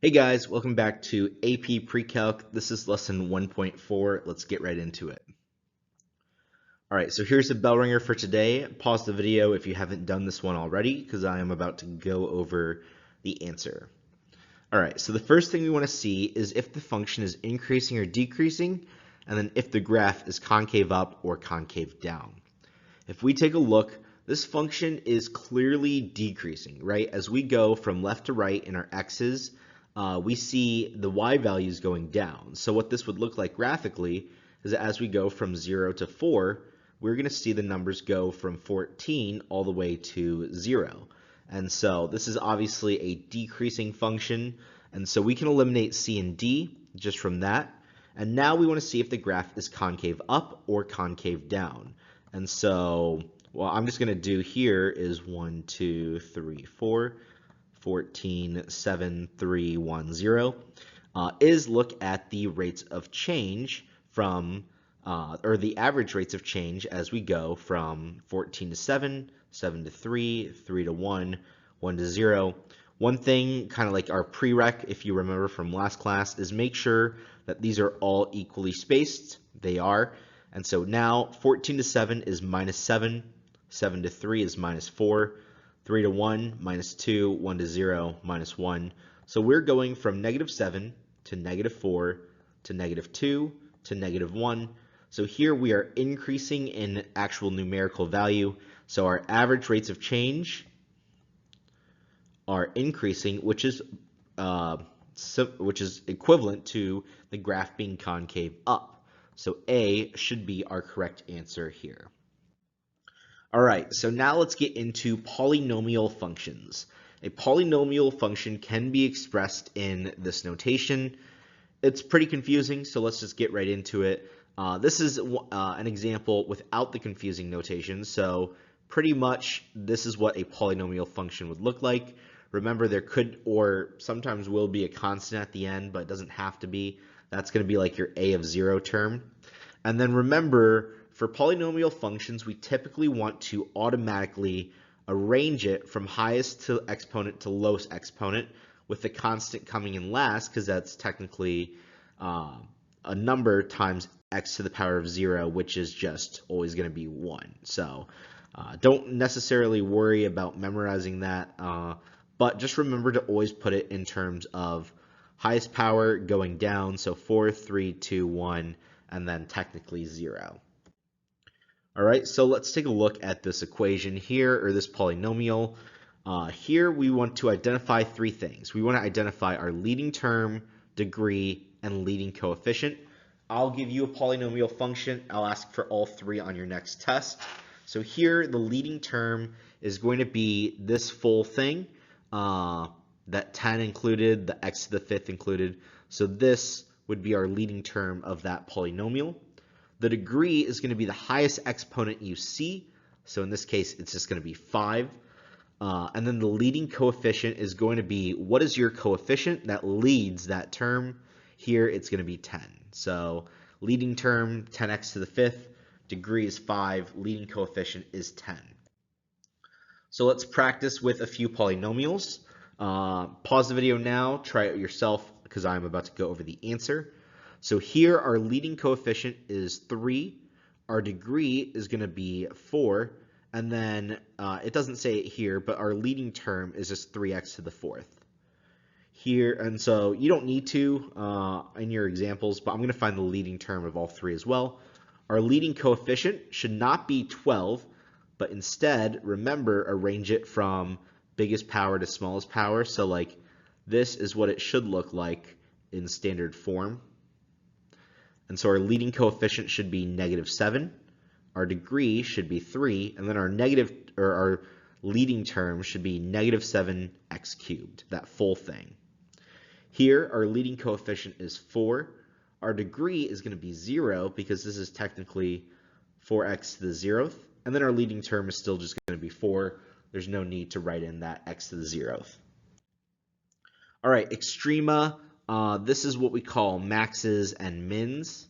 Hey guys, welcome back to AP Precalc. This is lesson 1.4. Let's get right into it. All right, so here's the bell ringer for today. Pause the video if you haven't done this one already, because I am about to go over the answer. All right, so the first thing we want to see is if the function is increasing or decreasing, and then if the graph is concave up or concave down. If we take a look, this function is clearly decreasing, right? As we go from left to right in our x's, we see the y values going down. So what this would look like graphically is that as we go from 0 to 4, we're going to see the numbers go from 14 all the way to 0. And so this is obviously a decreasing function, and so we can eliminate c and d just from that. And now we want to see if the graph is concave up or concave down. And so what I'm just going to do here is 1, 2, 3, 4, 14, 7, 3, 1, 0, is look at the rates of change from, or the average rates of change as we go from 14 to 7, 7 to 3, 3 to 1, 1 to 0. One thing, kind of like our prereq, if you remember from last class, is make sure that these are all equally spaced. They are. And so now 14 to 7 is minus 7, 7 to 3 is minus 4, 3 to 1, minus 2, 1 to 0, minus 1. So we're going from negative 7 to negative 4 to negative 2 to negative 1. So here we are increasing in actual numerical value. So our average rates of change are increasing, which is equivalent to the graph being concave up. So A should be our correct answer here. All right, so now let's get into polynomial functions. A polynomial function can be expressed in this notation. It's pretty confusing, so let's just get right into it. This is an example without the confusing notation, so pretty much this is what a polynomial function would look like. Remember, there could or sometimes will be a constant at the end, but it doesn't have to be. That's going to be like your a of 0 term. And then remember, for polynomial functions, we typically want to automatically arrange it from highest to exponent to lowest exponent, with the constant coming in last, because that's technically a number times x to the power of 0, which is just always going to be 1. So don't necessarily worry about memorizing that, but just remember to always put it in terms of highest power going down, so 4, 3, 2, 1, and then technically 0. All right, so let's take a look at this equation here, or this polynomial. Here we want to identify three things. We want to identify our leading term, degree, and leading coefficient. I'll give you a polynomial function. I'll ask for all three on your next test. So here the leading term is going to be this full thing, that 10 included, the x to the 5th included. So this would be our leading term of that polynomial. The degree is going to be the highest exponent you see. So in this case, it's just going to be 5. And then the leading coefficient is going to be, what is your coefficient that leads that term? Here it's going to be 10. So leading term, 10x to the 5th. Degree is 5. Leading coefficient is 10. So let's practice with a few polynomials. Pause the video now, try it yourself, because I'm about to go over the answer. So here our leading coefficient is 3, our degree is going to be 4, and then it doesn't say it here, but our leading term is just 3x to the 4th. Here, and so you don't need to in your examples, but I'm going to find the leading term of all three as well. Our leading coefficient should not be 12, but instead, remember, arrange it from biggest power to smallest power. So like this is what it should look like in standard form. And so our leading coefficient should be -7, our degree should be 3, and then our leading term should be -7x cubed, that full thing. Here our leading coefficient is 4, our degree is going to be 0 because this is technically 4x to the 0th, and then our leading term is still just going to be 4. There's no need to write in that x to the 0th. All right, extrema. This is what we call maxes and mins.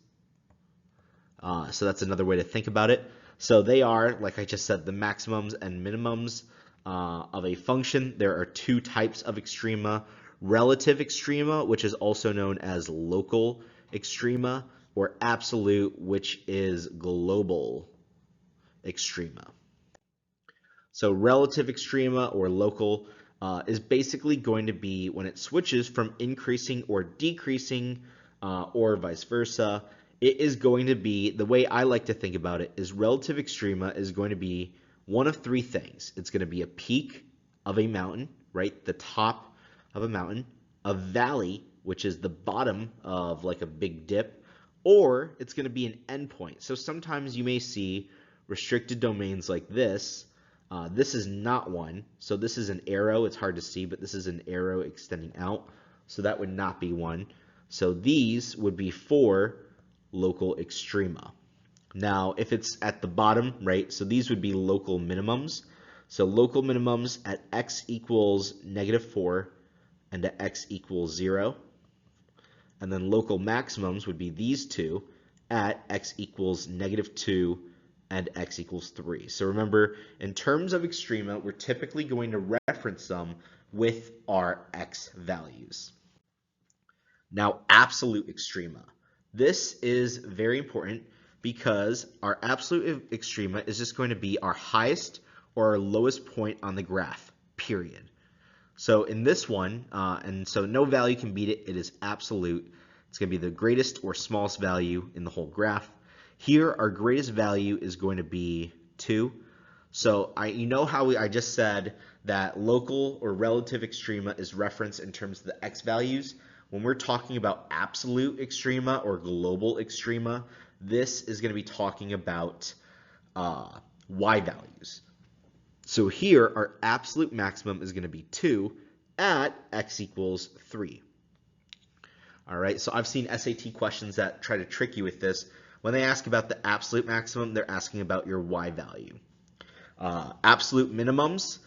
So that's another way to think about it. So they are, like I just said, the maximums and minimums of a function. There are two types of extrema. relative extrema, which is also known as local extrema, or absolute, which is global extrema. So relative extrema or local is basically going to be when it switches from increasing or decreasing or vice versa. It is going to be, the way I like to think about it is relative extrema is going to be one of three things. It's going to be a peak of a mountain, right? The top of a mountain, a valley, which is the bottom of like a big dip, or it's going to be an endpoint. So sometimes you may see restricted domains like this. This is not one. So this is an arrow. It's hard to see, but this is an arrow extending out. So that would not be one. So these would be 4 local extrema. Now, if it's at the bottom, right, so these would be local minimums. So local minimums at x equals -4 and at x equals 0. And then local maximums would be these two at x equals -2 and x equals 3. So remember, in terms of extrema, we're typically going to reference them with our x values. Now, absolute extrema. This is very important because our absolute extrema is just going to be our highest or our lowest point on the graph, period. So in this one, and so no value can beat it, it is absolute. It's going to be the greatest or smallest value in the whole graph. Here, our greatest value is going to be 2. So you know how I just said that local or relative extrema is referenced in terms of the x values? When we're talking about absolute extrema or global extrema, this is going to be talking about y values. So here, our absolute maximum is going to be 2 at x equals 3. All right, so I've seen SAT questions that try to trick you with this. When they ask about the absolute maximum, they're asking about your y value. Absolute minimums,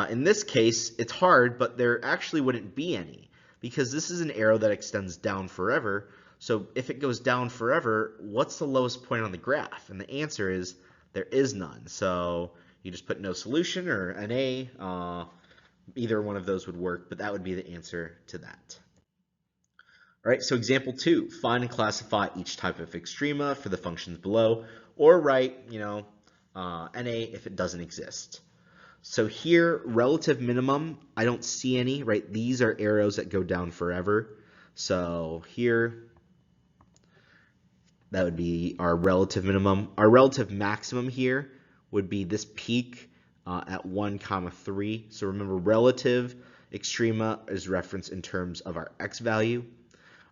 in this case, it's hard, but there actually wouldn't be any because this is an arrow that extends down forever. So if it goes down forever, what's the lowest point on the graph? And the answer is there is none. So you just put no solution or an A. Either one of those would work, but that would be the answer to that. All right, so example 2, find and classify each type of extrema for the functions below, or write, NA if it doesn't exist. So here, relative minimum, I don't see any, right? These are arrows that go down forever. So here, that would be our relative minimum. Our relative maximum here would be this peak at 1, 3. So remember, relative extrema is referenced in terms of our x value.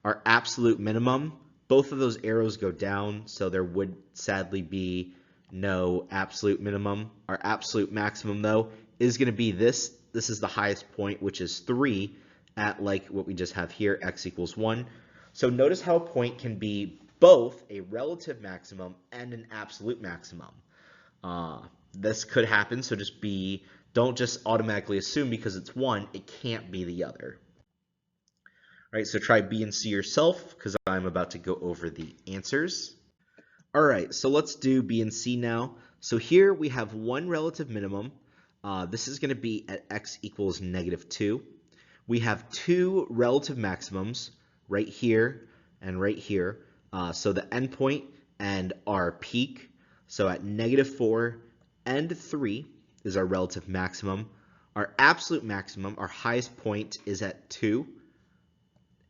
Our absolute minimum, both of those arrows go down, so there would sadly be no absolute minimum. Our absolute maximum, though, is going to be this. This is the highest point, which is 3 at like what we just have here, x equals 1. So notice how a point can be both a relative maximum and an absolute maximum. This could happen, so don't just automatically assume because it's one, it can't be the other. All right, so try B and C yourself because I'm about to go over the answers. All right, so let's do B and C now. So here we have one relative minimum. This is going to be at x equals -2. We have 2 relative maximums right here and right here. So the endpoint and our peak. So at -4 and 3 is our relative maximum. Our absolute maximum, our highest point, is at 2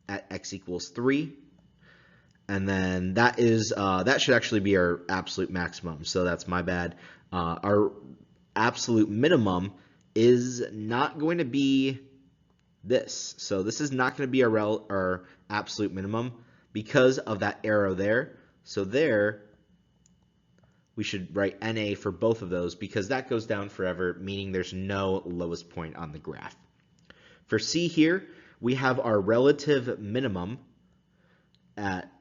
at x equals 3. And then that should actually be our absolute maximum. So that's my bad. Our absolute minimum is not going to be this. So this is not going to be our absolute minimum because of that arrow there. So there, we should write NA for both of those because that goes down forever, meaning there's no lowest point on the graph. For C here, we have our relative minimum at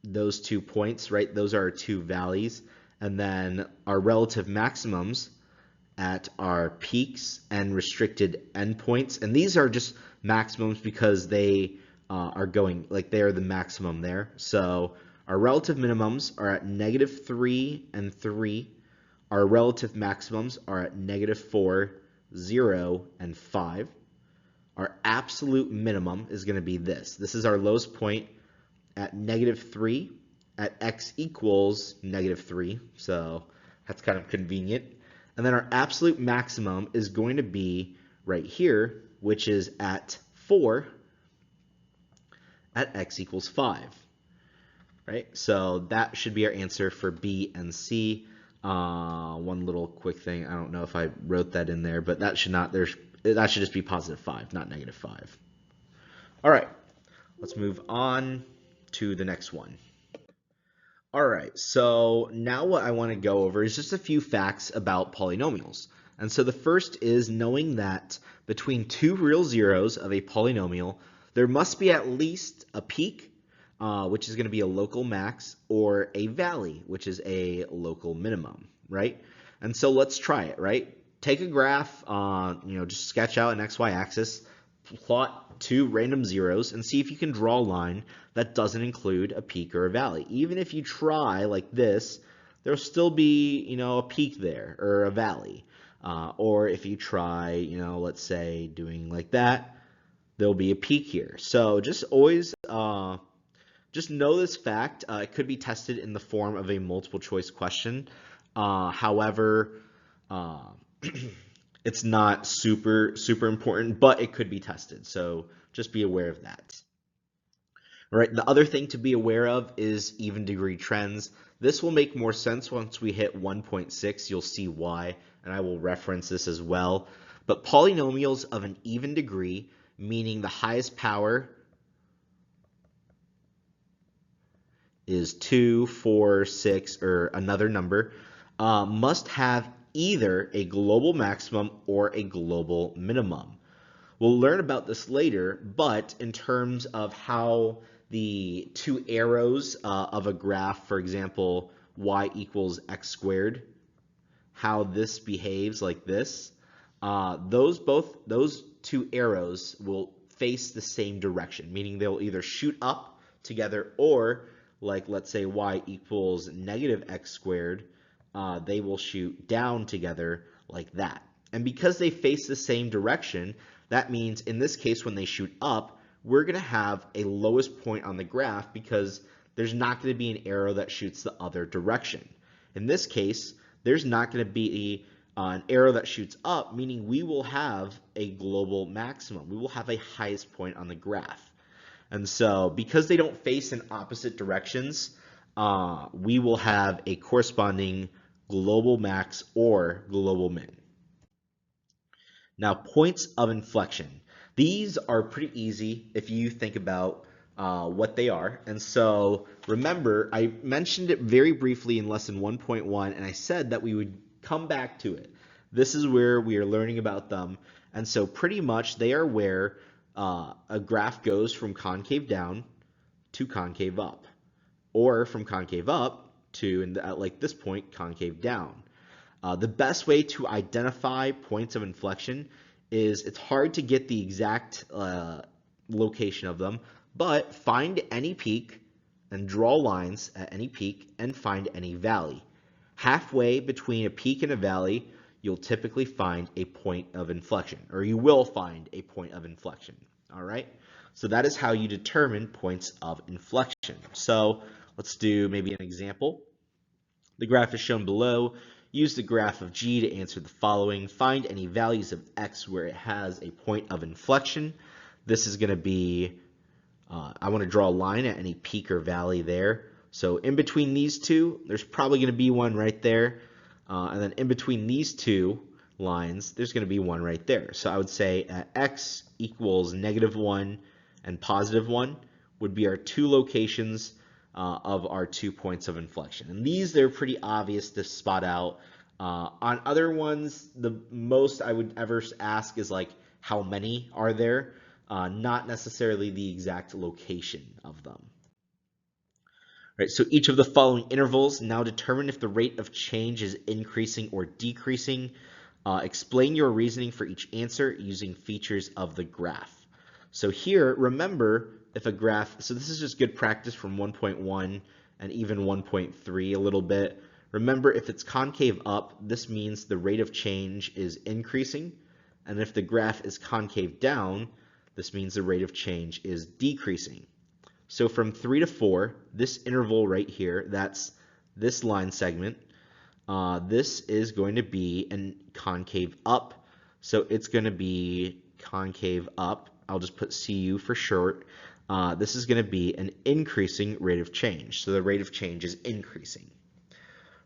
those 2 points, right? Those are our 2 valleys. And then our relative maximums at our peaks and restricted endpoints. And these are just maximums because they are going, like they are the maximum there. So our relative minimums are at -3 and 3. Our relative maximums are at -4, 0, and 5. our absolute minimum is going to be this. This is our lowest point at -3 at x equals -3. So that's kind of convenient. And then our absolute maximum is going to be right here, which is at 4 at x equals 5. Right? So that should be our answer for B and C. One little quick thing, I don't know if I wrote that in there, but that should just be +5, not -5. All right, let's move on to the next one. All right, so now what I want to go over is just a few facts about polynomials. And so the first is knowing that between two real zeros of a polynomial, there must be at least a peak, which is going to be a local max, or a valley, which is a local minimum, right? And so let's try it, right? Take a graph, just sketch out an XY axis, plot two random zeros, and see if you can draw a line that doesn't include a peak or a valley. Even if you try like this, there'll still be, a peak there or a valley. Or if you try, let's say doing like that, there'll be a peak here. So just always just know this fact. It could be tested in the form of a multiple choice question. However, it's not super important, but it could be tested. So just be aware of that. All right, the other thing to be aware of is even degree trends. This will make more sense once we hit 1.6. You'll see why, and I will reference this as well. But polynomials of an even degree, meaning the highest power is 2, 4, 6, or another number, must have either a global maximum or a global minimum. We'll learn about this later, but in terms of how the two arrows of a graph, for example, y equals x squared, how this behaves like this, those two arrows will face the same direction, meaning they'll either shoot up together or, like let's say y equals -x squared, they will shoot down together like that. And because they face the same direction, that means in this case when they shoot up, we're going to have a lowest point on the graph because there's not going to be an arrow that shoots the other direction. In this case, there's not going to be an arrow that shoots up, meaning we will have a global maximum. We will have a highest point on the graph. And so because they don't face in opposite directions, we will have a corresponding global max or global min. Now, points of inflection. These are pretty easy if you think about what they are. And so remember, I mentioned it very briefly in lesson 1.1, and I said that we would come back to it. This is where we are learning about them. And so pretty much they are where a graph goes from concave down to concave up, or from concave up to, at like this point, concave down. The best way to identify points of inflection is it's hard to get the exact location of them, but find any peak and draw lines at any peak and find any valley. Halfway between a peak and a valley, you'll typically find a point of inflection, or you will find a point of inflection. All right, so that is how you determine points of inflection. So let's do maybe an example. The graph is shown below. Use the graph of g to answer the following. Find any values of x where it has a point of inflection. This is going to be, I want to draw a line at any peak or valley there. So in between these two, there's probably going to be one right there. And then in between these two lines, there's going to be one right there. So I would say at x equals -1 and +1 would be our two locations of our 2 points of inflection. And they're pretty obvious to spot out. On other ones, the most I would ever ask is like, how many are there? Not necessarily the exact location of them. Right, so each of the following intervals, now determine if the rate of change is increasing or decreasing. Explain your reasoning for each answer using features of the graph. So here, remember, if a graph, so this is just good practice from 1.1 and even 1.3 a little bit. Remember, if it's concave up, this means the rate of change is increasing. And if the graph is concave down, This means the rate of change is decreasing. So from 3 to 4, this interval right here, that's this line segment, this is going to be a concave up. So it's going to be concave up. I'll just put CU for short. This is going to be an increasing rate of change. So the rate of change is increasing.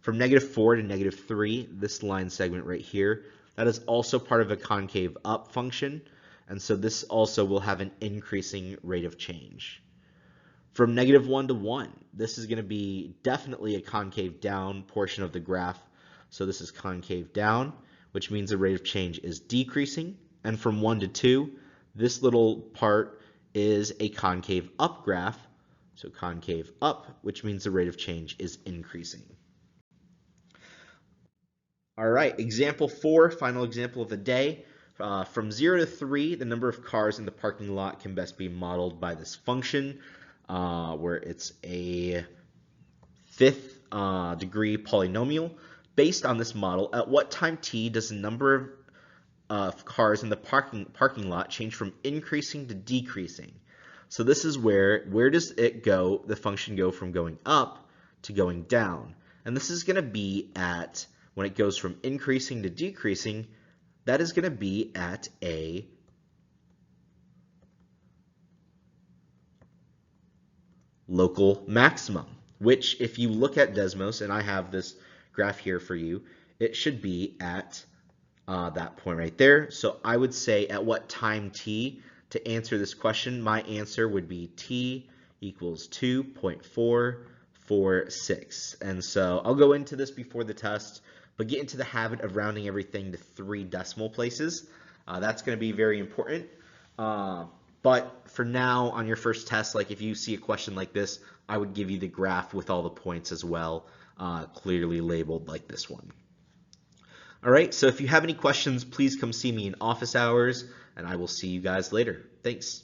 From -4 to -3, this line segment right here, that is also part of a concave up function. And so this also will have an increasing rate of change. From -1 to 1, this is going to be definitely a concave down portion of the graph. So this is concave down, which means the rate of change is decreasing. And from 1 to 2, this little part is a concave up graph. So concave up, which means the rate of change is increasing. All right, example 4, final example of the day. From 0 to 3, the number of cars in the parking lot can best be modeled by this function, where it's a fifth degree polynomial. Based on this model, at what time t does the number of cars in the parking lot change from increasing to decreasing? So this is where does it go, the function go from going up to going down? And this is going to be at, when it goes from increasing to decreasing, that is going to be at a local maximum, which if you look at Desmos, and I have this graph here for you, it should be at that point right there. So I would say at what time t, to answer this question, my answer would be t equals 2.446. And so I'll go into this before the test, but get into the habit of rounding everything to 3 decimal places. That's going to be very important. But for now, on your first test, like if you see a question like this, I would give you the graph with all the points as well, clearly labeled like this one. All right, so if you have any questions, please come see me in office hours, and I will see you guys later. Thanks.